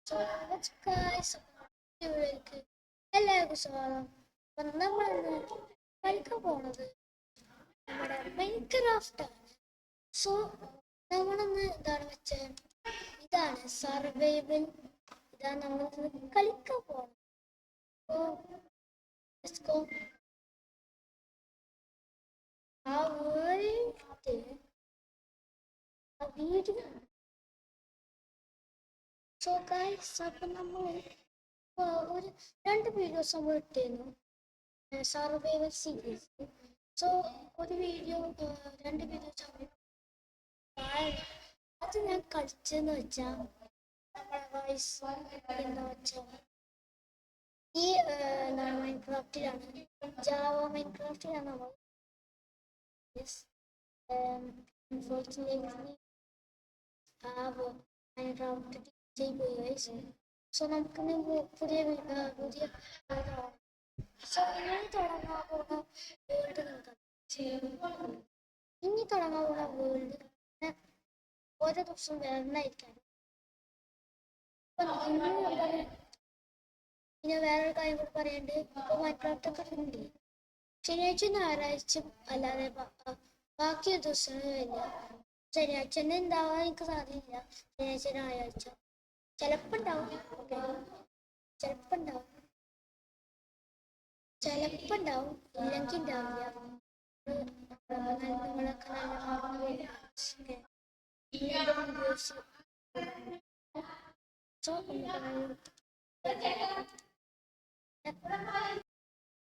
So let's guys ഇവിടേക്ക് എല്ലാവർക്കും സ്വാഗതം. അപ്പം നമ്മളിന്ന് കളിക്കാൻ പോണത് നമ്മുടെ മൈൻക്രാഫ്റ്റ് ആണ്. സോ നമ്മളിന്ന് എന്താണ് വെച്ചാൽ ഇതാണ് സർവൈവൽ. ഇതാണ് നമ്മളിന്ന് കളിക്കാൻ പോണത്. So let's go. ആ വേൾഡ് ആ വീഡിയോ. സോ ഗൈസ് അപ്പം നമ്മൾ ഒരു 2 വീഡിയോസ് നമ്മൾ ഇട്ടിരുന്നു സർവൈവൽ സീരീസ്. സോ ഒരു വീഡിയോ 2 വീഡിയോ അത് ഞാൻ കളിച്ചെന്ന് വെച്ചാൽ നമ്മുടെ വോയിസ് എന്താ വെച്ചാൽ ഈ എന്താണ് മൈൻക്രാഫ്റ്റിലാണ്, ജാവ മൈൻക്രാഫ്റ്റിലാണ് നമ്മൾ. അൺഫോർച്ചുനേറ്റ്ലി ആ മൈൻക്രാഫ്റ്റ് ചെയ്തുപോയി ഗൈസ്. സോ നമുക്ക് പുതിയ സോ ഇനി തുടങ്ങാൻ പോകുന്ന വേൾഡ് നിങ്ങൾക്ക് ഇനി തുടങ്ങാൻ പോകുന്ന വേൾഡ് ഓരോ ദിവസവും വരണമായിരിക്കാം. പിന്നെ വേറൊരു കാര്യം കൂടി പറയാണ്ട്, ഇപ്പൊ മൈൻക്രാഫ്റ്റ് ഒക്കെ ഉണ്ട് ശനിയാഴ്ച ഞായറാഴ്ച അല്ലാതെ ബാക്കി ദിവസങ്ങളില്ല. ശനിയാഴ്ച തന്നെ ഉണ്ടാവാൻ എനിക്ക് സാധ്യതയില്ല. ശനിയാഴ്ച ഞായറാഴ്ച ചിലപ്പോ ഉണ്ടാവും, ചിലപ്പോ ഉണ്ടാവും, ചിലപ്പോ ഉണ്ടാവും, ഇല്ലെങ്കിൽ ഉണ്ടാവില്ല. നിങ്ങളൊക്കെ നല്ല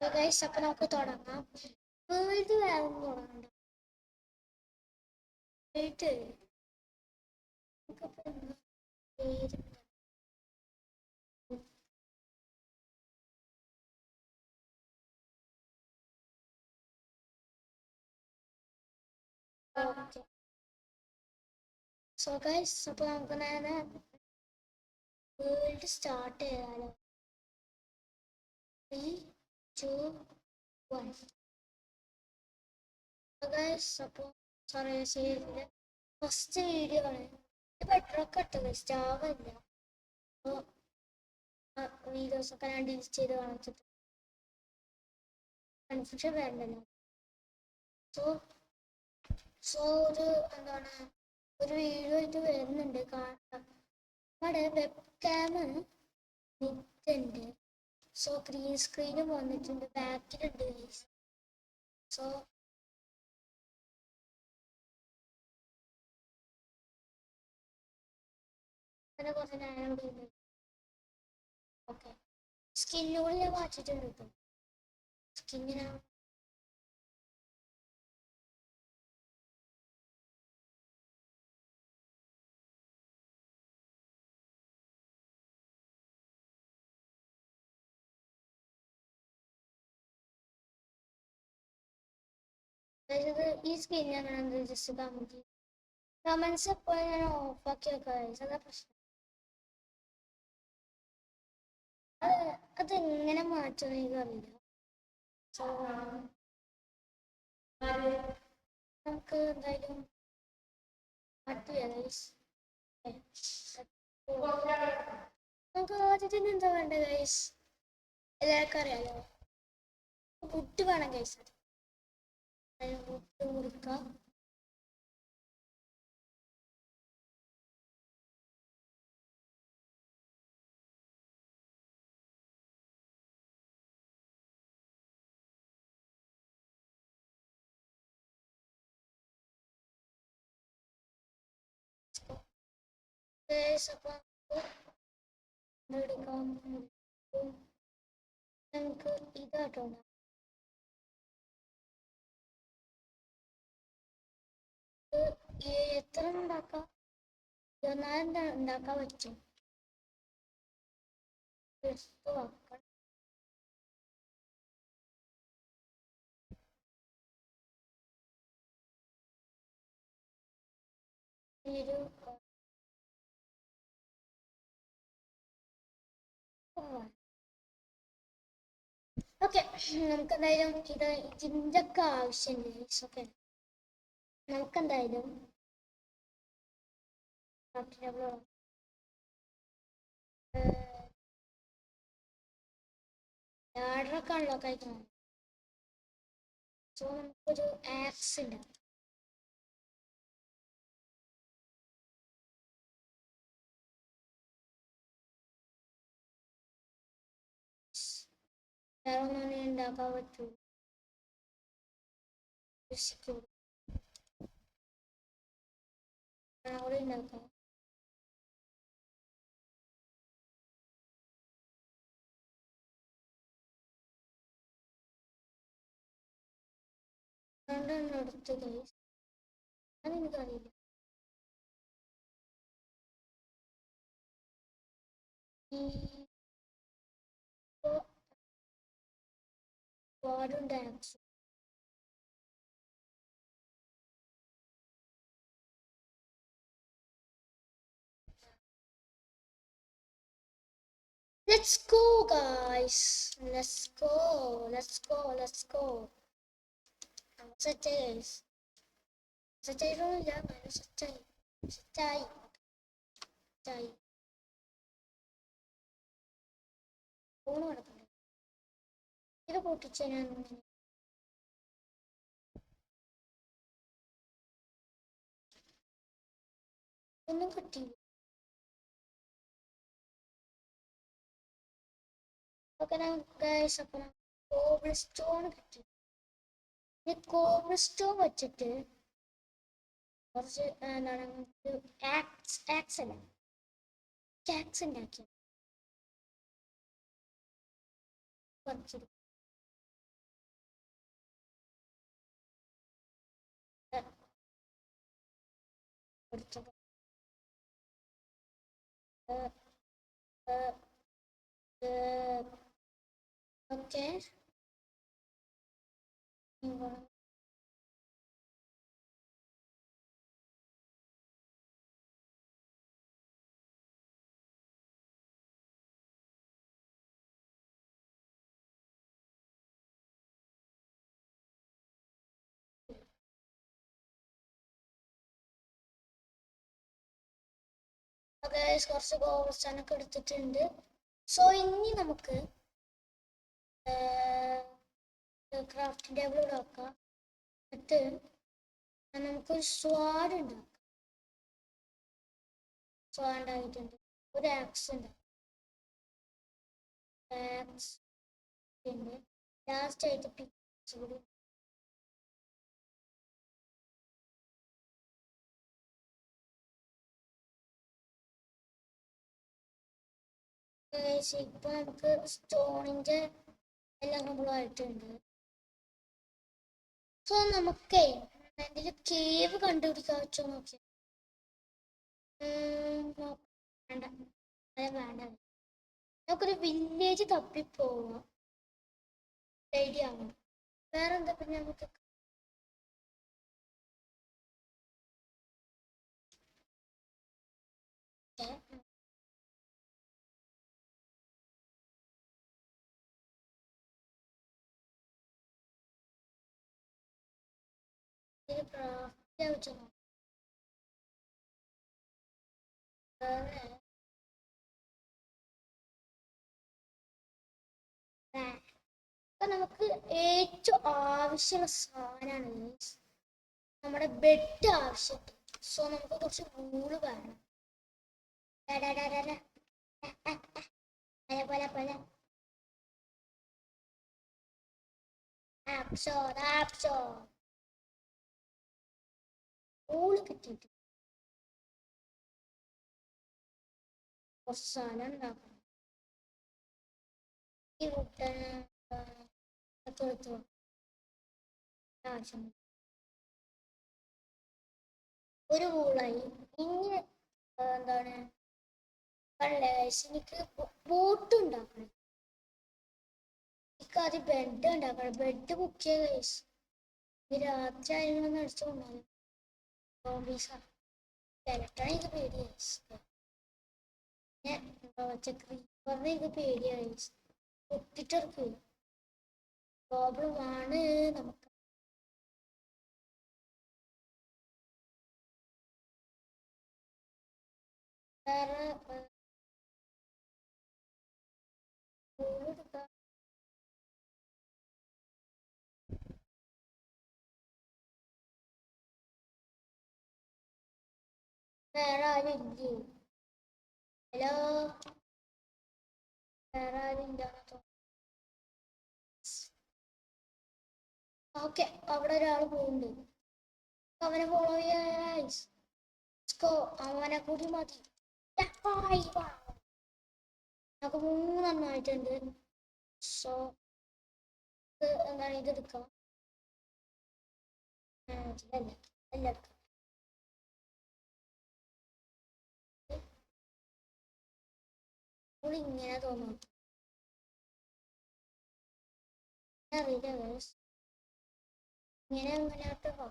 സോ ഗൈസ് അപ്പൊ നമുക്ക് തുടങ്ങാം. വേൾഡ് വേറെ തുടങ്ങണ്ട. വേൾഡ് പേര് ഓക്കെ. സോ ഗൈസ് അപ്പൊ നമുക്ക് നേരെ വേൾഡ് സ്റ്റാർട്ട് ചെയ്യാലോ. 3, 2, 1. ഗൈസ് അപ്പൊ സോറി ചെയ്തില്ല, ഫസ്റ്റ് വീഡിയോ ആണ്. ബെറ്ററൊക്കെ ഇട്ടത് സ്റ്റാവില്ല. അപ്പോൾ വീഡിയോസ് ഒക്കെ ഞാൻ ഡിലീറ്റ് ചെയ്ത് കാണിച്ചിട്ട് കൺഫ്യൂഷൻ വരണ്ടല്ലോ. സോ സോ ഒരു എന്താണ് ഒരു വീഡിയോ ആയിട്ട് വരുന്നുണ്ട്. നമ്മുടെ വെബ് ക്യാം നിൽക്കുന്നുണ്ട്. സോ ഗ്രീൻ സ്ക്രീനും വന്നിട്ടുണ്ട്, ബാക്കിലുണ്ട് ഗൈസ്. സോ അങ്ങനെ കുറച്ച് ഞാനോട് ഓക്കെ. സ്കിന്നോട് ഞാൻ വായിച്ചിട്ടുണ്ട് കേട്ടോ. സ്കിന്നിനാണ് ഈ സ്കിൻ അങ്ങനെ ജസ്റ്റ് കമന്റ്സ് എപ്പോഴും ഞാൻ ഓഫാക്കി വെക്കാം. അതാ പ്രശ്നം. അതെങ്ങനെ മാറ്റുമെന്ന് എനിക്കറിയില്ല. സോ നമുക്ക് എന്തായാലും മാറ്റിയാ ഗൈസ്. നമുക്ക് ആദ്യത്തിന് എന്താ വേണ്ട ഗൈസ്, എല്ലാവർക്കും അറിയാലോ, വുഡ് വേണം ഗൈസ്. വുഡ് മുറിക്കാം. അപ്പം എടുക്കാം. നമുക്ക് ഇതാട്ടോ എത്ര ഉണ്ടാക്കാം, 24 ഉണ്ടാക്കാൻ പറ്റും. എടുത്ത് വെക്കണം. ഓക്കെ, നമുക്ക് എന്തായാലും ഇതിൻ്റെ ഒക്കെ ആവശ്യമുണ്ട്. ഓക്കെ, നമുക്ക് എന്തായാലും ലാഡറൊക്കെ അൺലോക്ക് ആയിക്കണം. സോ നമുക്കൊരു ആക്സ് ഉണ്ടാവും. വേറെ ഒന്നും ഉണ്ടാക്കാൻ പറ്റൂ. കൂടി ഉണ്ടാക്കാം. രണ്ടെണ്ണം എടുത്ത് ഗൈസ്. അതെനിക്കറിയില്ല. ഒരുപാടുണ്ട് ax. Let's go, guys. Let's go. Let's go. Let's go. Set guys. Set ആയിട്ടൊന്നുമില്ല. സെറ്റായി. സെറ്റായി. സെറ്റായി. ഫോണ് കിടക്കണ്ടേ? ഇത് പൊട്ടിച്ച് ഞാൻ ഒന്നും കിട്ടിയില്ല. ഓക്കെ ഗൈസ്, അപ്പം കോബിൾ സ്റ്റോൺ കിട്ടി. ഈ കോബിൾ സ്റ്റോൺ വെച്ചിട്ട് കുറച്ച് എന്താണ് ആക്സ് അല്ല ആക്സ് ഉണ്ടാക്കി കുറച്ച് കൊടുത്തത്. ഓക്കെ കുറച്ച് ഗോൾസാനൊക്കെ എടുത്തിട്ടുണ്ട്. സോ ഇനി നമുക്ക് ക്രാഫ്റ്റിംഗ് ടേബിൾ നോക്കാം. എന്നിട്ട് നമുക്കൊരു സ്വാഡ് ഉണ്ടാക്കാം. സ്വാഡ് ആയിട്ടുണ്ട്. ഒരു ആക്സ് ഉണ്ട്. ആക്സ് പിന്നെ ലാസ്റ്റ് ആയിട്ട് പിക്സ് കൂടി. ഇപ്പൊ നമുക്ക് സ്റ്റോണിന്റെ എല്ലാം നമ്മളായിട്ടുണ്ട്. സോ നമുക്ക് എന്തെങ്കിലും കേവ് കണ്ടുപിടിക്കാൻ പറ്റുമോ നോക്കി. വേണ്ട, അത് വേണ്ട. നമുക്കൊരു വില്ലേജ് തപ്പിപ്പോവാം. ഐഡിയ ആവണം. വേറെന്താ പിന്നെ നമുക്ക് ക്രാഫ്റ്റ് വെച്ചോ. അപ്പൊ നമുക്ക് ഏറ്റവും ആവശ്യമുള്ള സാധനമാണ് നമ്മുടെ ബെഡ് ആവശ്യം. സോ നമുക്ക് കുറച്ച് വൂള് വേണം. പോലെ വൂള് കിട്ടിയിട്ട് കുറച്ച് സാധനം ഉണ്ടാക്കണം. ഈ വുട്ടന് എടുത്തു ആവശ്യം ഒരു വൂളായി. ഇനി എന്താണ് എനിക്ക് ബോട്ട് ഉണ്ടാക്കണം. എനിക്ക് ആദ്യം ബെഡ് ഉണ്ടാക്കണം. ബെഡ് ബുക്ക് ചെയ്ത കേസ് രാത്രി ആയിരുന്നൊന്ന് അടിച്ചു കൊണ്ടാലും എനിക്ക് പേടിയായി. ക്രീപ്പറിനെ എനിക്ക് പേടിയായി. പൊട്ടിട്ടെടുക്കുക പ്രോബ്ലം ആണ് നമുക്ക്. വേറെ വേറെ ആരും ഇല്ലേ? ഹലോ, വേറെ ആരും ഇല്ലാന്ന് തോന്നുന്നു. ഓക്കെ, അവിടെ ഒരാൾ പോകുന്നുണ്ട്. അവനെ ഫോളോ ചെയ്യാ. അവനെ കൂടി മതി. നമുക്ക് 3 സോ എന്താണ് ഇത് എടുക്കാം. അല്ല അല്ല എടുക്കാം. ഇങ്ങനെ തോന്നുന്നു. അറിയില്ല, ഇങ്ങനെ എങ്ങനെയാട്ടോ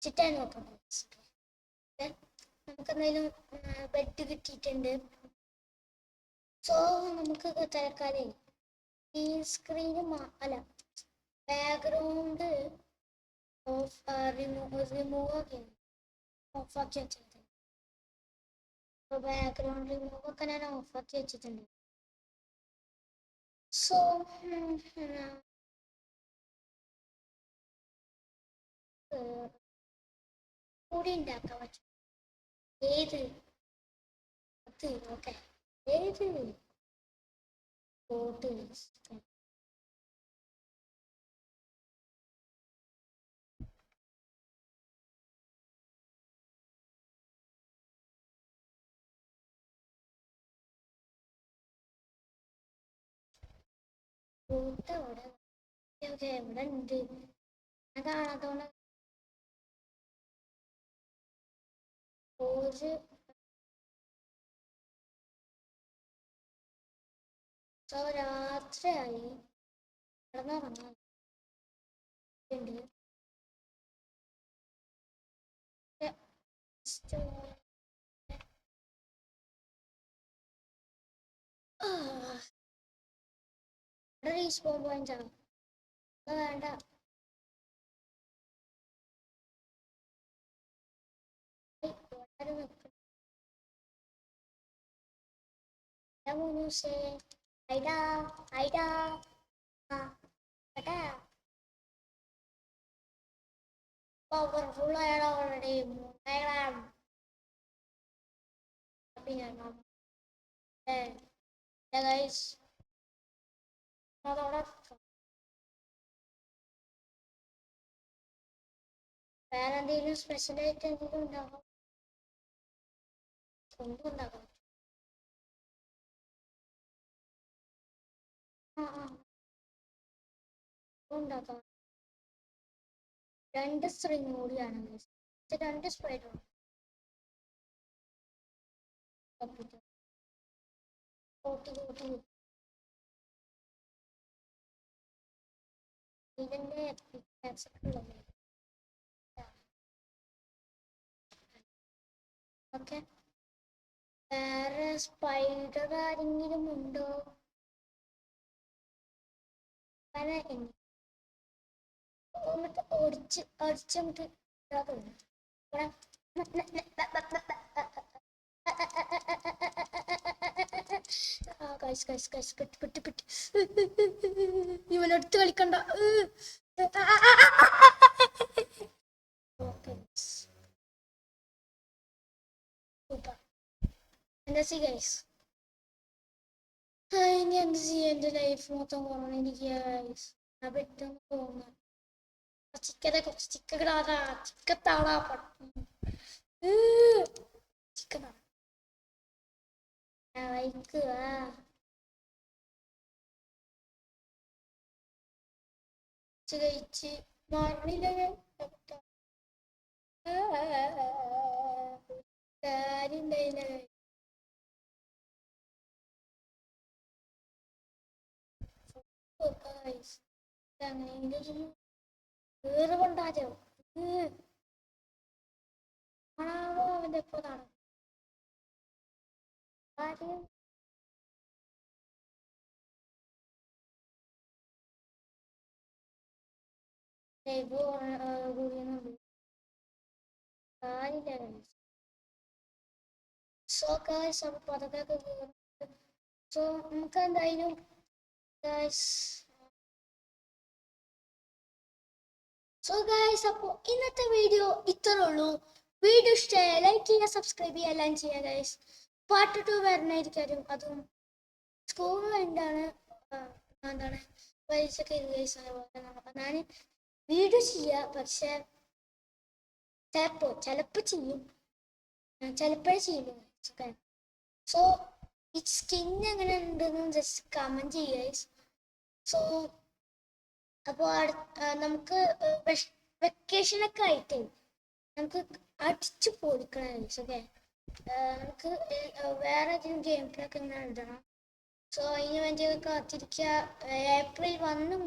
ചിട്ടാൻ നോക്കാം. നമുക്ക് എന്തായാലും ബെഡ് കിട്ടിയിട്ടുണ്ട്. സോ നമുക്ക് തൽക്കാലം ഈ സ്ക്രീന് അല്ല ബാക്ക്ഗ്രൗണ്ട് റിമൂവ് ഓഫാക്കി വെച്ചിട്ടുണ്ട്. ബാക്ക്ഗ്രൗണ്ട് റിമൂവ് ഒക്കെ ഞാൻ ഓഫാക്കി വെച്ചിട്ടുണ്ട്. സോ കൂടി ഉണ്ടാക്കാൻ പറ്റും. ഏത് അത് ഓക്കെ, ഏത് ഫോട്ടോ ഫോട്ടോ അവിടെ ഓക്കെ എവിടെ ഉണ്ട്? ഞാൻ കാണാത്തോണ്ട് പോസ് രാത്രിയായി കിടന്നുറങ്ങാൻ റീസ്പോൺ പോയിന്റ് ആണ്. വേണ്ട, ഐഡാ ഐഡാ പവർഫുൾ ആയാലും ഓൾറെഡി വേറെ എന്തെങ്കിലും സ്പെഷ്യൽ ആയിട്ട് എന്തെങ്കിലും ഉണ്ടാകും. ഒന്നും ഉണ്ടാകാം. ഉണ്ടാക്കാം. 2 സ്ട്രിങ് കൂടിയാണ്. 2 സ്പ്രൈഡ് ഇതിന്റെ ഓക്കെ. വേറെ സ്പൈഡർ ആരെങ്കിലും ഉണ്ടോ? എന്നിട്ട് ഒടിച്ചിട്ട് ഇവനെടുത്ത് കളിക്കണ്ട. എന്താ ഗൈസ്, ഇനി എന്ത് ചെയ്യാ? എന്റെ ലൈഫ് മൊത്തം കുറഞ്ഞ എനിക്ക് ഗൈസ്. പെട്ടെന്ന് തോന്നുന്നു കുറച്ച് ചിക്കനാടാ, ചിക്കത്താടാ ചിക്കനാ വൈക്കുക. കഴിച്ച് മാറില്ല കാര്യണ്ടായില്ല. വേറെ കൊണ്ടാരോ ആണാവോ അവന്റെ എപ്പോഴാണ് കാര്യം? കൂടിയുന്നുണ്ട് കാര്യമില്ല. സോ ഗൈസ് അപ്പൊ അതൊക്കെ സോ നമുക്ക് എന്തായാലും ഗൈസ് സോ ഗൈസ്, അപ്പോൾ ഇന്നത്തെ വീഡിയോ ഇത്രേ ഉള്ളൂ. വീഡിയോ ഇഷ്ടമായ ലൈക്ക് ചെയ്യുക, സബ്സ്ക്രൈബ് ചെയ്യുക, എല്ലാം ചെയ്യുക ഗൈസ്. പാർട്ട് 2 വരണമായിരിക്കും. അതും സ്കൂൾ വേണ്ടാണ് എന്താണ് പരീക്ഷയൊക്കെ ഗൈസ്. അതുപോലെ ഞാൻ വീഡിയോ ചെയ്യുക, പക്ഷെ ചിലപ്പോൾ ചെയ്യും, ചിലപ്പോഴേ ചെയ്യുള്ളൂ. സോ ഈ സ്കിൻ എങ്ങനെ ഉണ്ടെന്ന് ജസ്റ്റ് കമൻറ്റ് ചെയ്യുക. സോ അപ്പോൾ നമുക്ക് വെക്കേഷനൊക്കെ ആയിട്ട് നമുക്ക് അടിച്ചു പൊളിക്കണം. ഓക്കെ, നമുക്ക് വേറെ ഏതെങ്കിലും ഗെയിം പ്ലേ ഒക്കെ ഇങ്ങനെ എഴുതണം. സോ അതിന് വേണ്ടി കാത്തിരിക്കുക. ഏപ്രിൽ 1